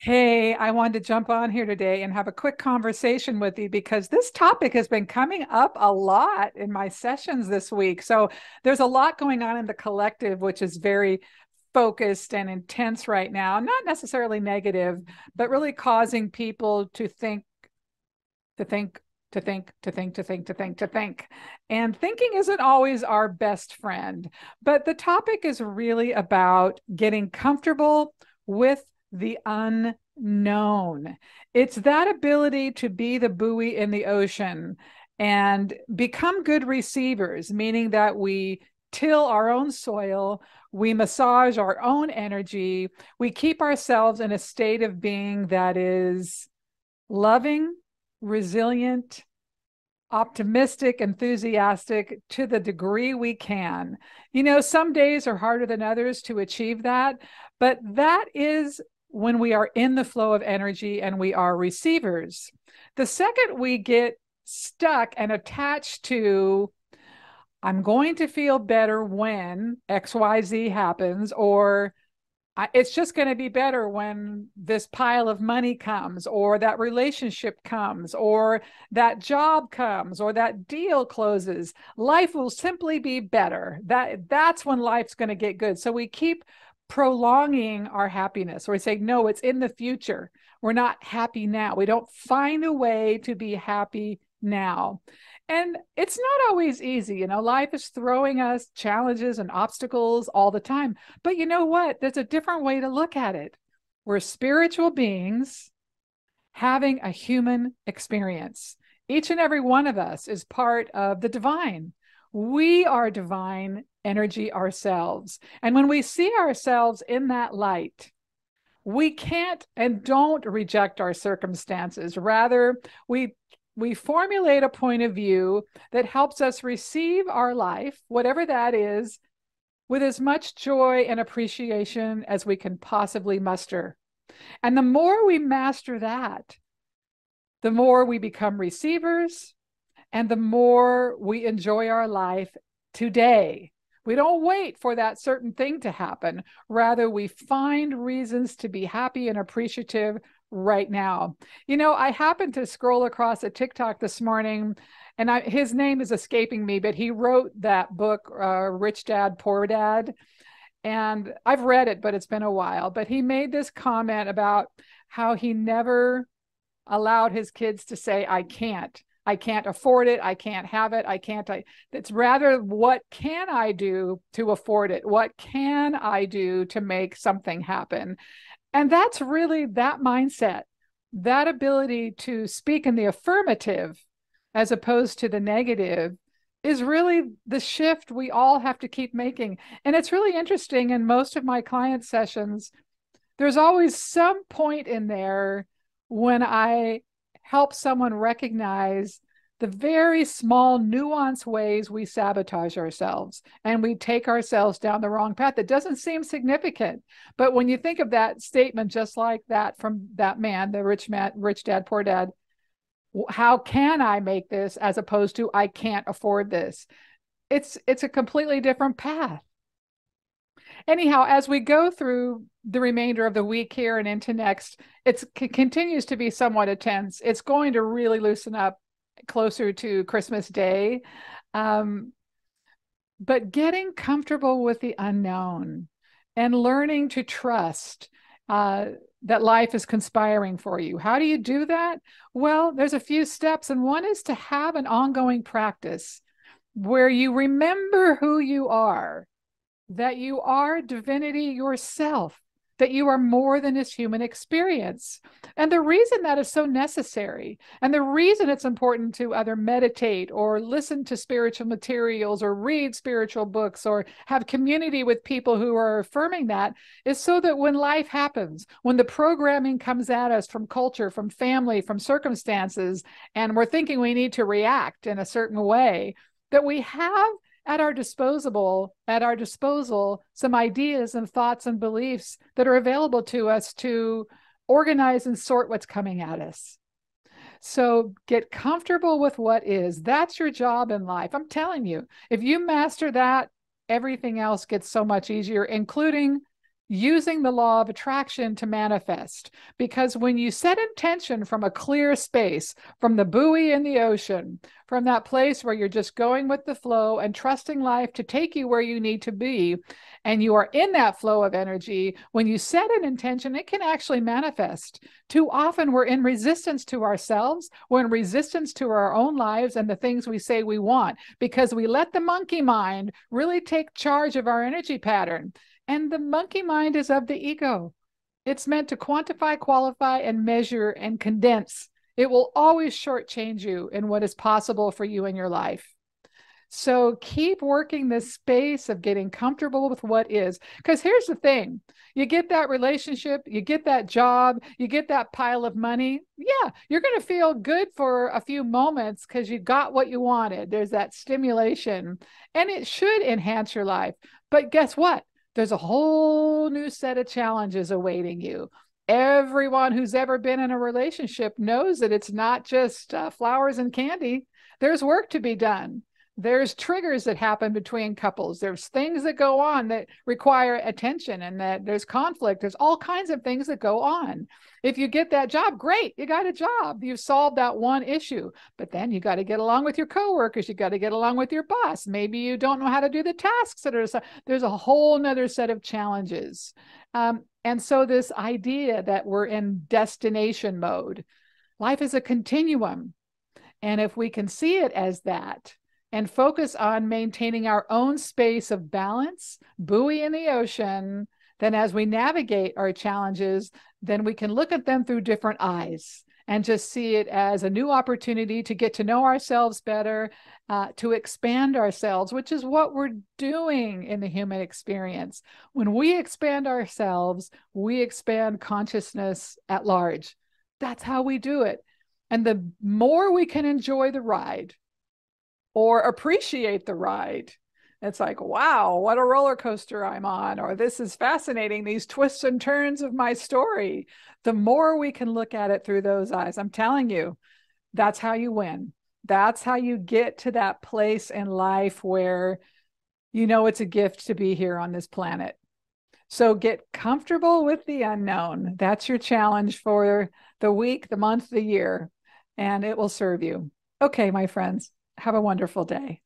Hey, I wanted to jump on here today and have a quick conversation with you because this topic has been coming up a lot in my sessions this week. So there's a lot going on in the collective, which is very focused and intense right now. Not necessarily negative, but really causing people to think, to think, to think, to think, to think, to think, to think. And thinking isn't always our best friend. But the topic is really about getting comfortable with the unknown. It's that ability to be the buoy in the ocean and become good receivers, meaning that we till our own soil, we massage our own energy, we keep ourselves in a state of being that is loving, resilient, optimistic, enthusiastic to the degree we can. You know, some days are harder than others to achieve that, but that is when we are in the flow of energy and we are receivers. The second we get stuck and attached to, I'm going to feel better when XYZ happens, or it's just going to be better when this pile of money comes, or that relationship comes, or that job comes, or that deal closes. Life will simply be better. That's when life's going to get good. So we keep prolonging our happiness, or we say, no, it's in the future. We're not happy now. We don't find a way to be happy now. And it's not always easy. You know, life is throwing us challenges and obstacles all the time. But you know what? There's a different way to look at it. We're spiritual beings having a human experience. Each and every one of us is part of the divine. We are divine energy ourselves. And when we see ourselves in that light, we can't and don't reject our circumstances. Rather, we formulate a point of view that helps us receive our life, whatever that is, with as much joy and appreciation as we can possibly muster. And the more we master that, the more we become receivers and the more we enjoy our life today. We don't wait for that certain thing to happen. Rather, we find reasons to be happy and appreciative right now. You know, I happened to scroll across a TikTok this morning, and his name is escaping me, but he wrote that book, Rich Dad, Poor Dad. And I've read it, but it's been a while. But he made this comment about how he never allowed his kids to say, I can't. I can't afford it. I can't have it. I can't. It's rather, what can I do to afford it? What can I do to make something happen? And that's really that mindset, that ability to speak in the affirmative as opposed to the negative is really the shift we all have to keep making. And it's really interesting. In most of my client sessions, there's always some point in there when I help someone recognize the very small, nuanced ways we sabotage ourselves and we take ourselves down the wrong path. It doesn't seem significant. But when you think of that statement, just like that from that man, the rich man, rich dad, poor dad, how can I make this as opposed to I can't afford this? It's a completely different path. Anyhow, as we go through the remainder of the week here and into next, it continues to be somewhat intense. It's going to really loosen up closer to Christmas Day. Um, but getting comfortable with the unknown and learning to trust that life is conspiring for you. How do you do that? Well, there's a few steps, and one is to have an ongoing practice where you remember who you are, that you are divinity yourself, that you are more than this human experience. And the reason that is so necessary, and the reason it's important to either meditate or listen to spiritual materials or read spiritual books or have community with people who are affirming that, is so that when life happens, when the programming comes at us from culture, from family, from circumstances, and we're thinking we need to react in a certain way, that we have at our disposal some ideas and thoughts and beliefs that are available to us to organize and sort what's coming at us. So get comfortable with what is. That's your job in life. I'm telling you, if you master that, everything else gets so much easier, including using the law of attraction to manifest. Because when you set intention from a clear space, from the buoy in the ocean, from that place where you're just going with the flow and trusting life to take you where you need to be, and you are in that flow of energy, when you set an intention, it can actually manifest. Too often we're in resistance to ourselves, we're in resistance to our own lives and the things we say we want, because we let the monkey mind really take charge of our energy pattern. And the monkey mind is of the ego. It's meant to quantify, qualify, and measure and condense. It will always shortchange you in what is possible for you in your life. So keep working this space of getting comfortable with what is. Because here's the thing, you get that relationship, you get that job, you get that pile of money. Yeah, you're going to feel good for a few moments because you got what you wanted. There's that stimulation, and it should enhance your life. But guess what? There's a whole new set of challenges awaiting you. Everyone who's ever been in a relationship knows that it's not just flowers and candy. There's work to be done. There's triggers that happen between couples. There's things that go on that require attention, and that there's conflict. There's all kinds of things that go on. If you get that job, great, you got a job. You've solved that one issue. But then you got to get along with your coworkers. You got to get along with your boss. Maybe you don't know how to do the tasks that are, there's a whole nother set of challenges. And so this idea that we're in destination mode, life is a continuum. And if we can see it as that, and focus on maintaining our own space of balance, buoy in the ocean, then as we navigate our challenges, then we can look at them through different eyes and just see it as a new opportunity to get to know ourselves better, to expand ourselves, which is what we're doing in the human experience. When we expand ourselves, we expand consciousness at large. That's how we do it. And the more we can enjoy the ride, or appreciate the ride. It's like, wow, what a roller coaster I'm on, or this is fascinating, these twists and turns of my story. The more we can look at it through those eyes, I'm telling you, that's how you win. That's how you get to that place in life where you know it's a gift to be here on this planet. So get comfortable with the unknown. That's your challenge for the week, the month, the year, and it will serve you. Okay, my friends. Have a wonderful day.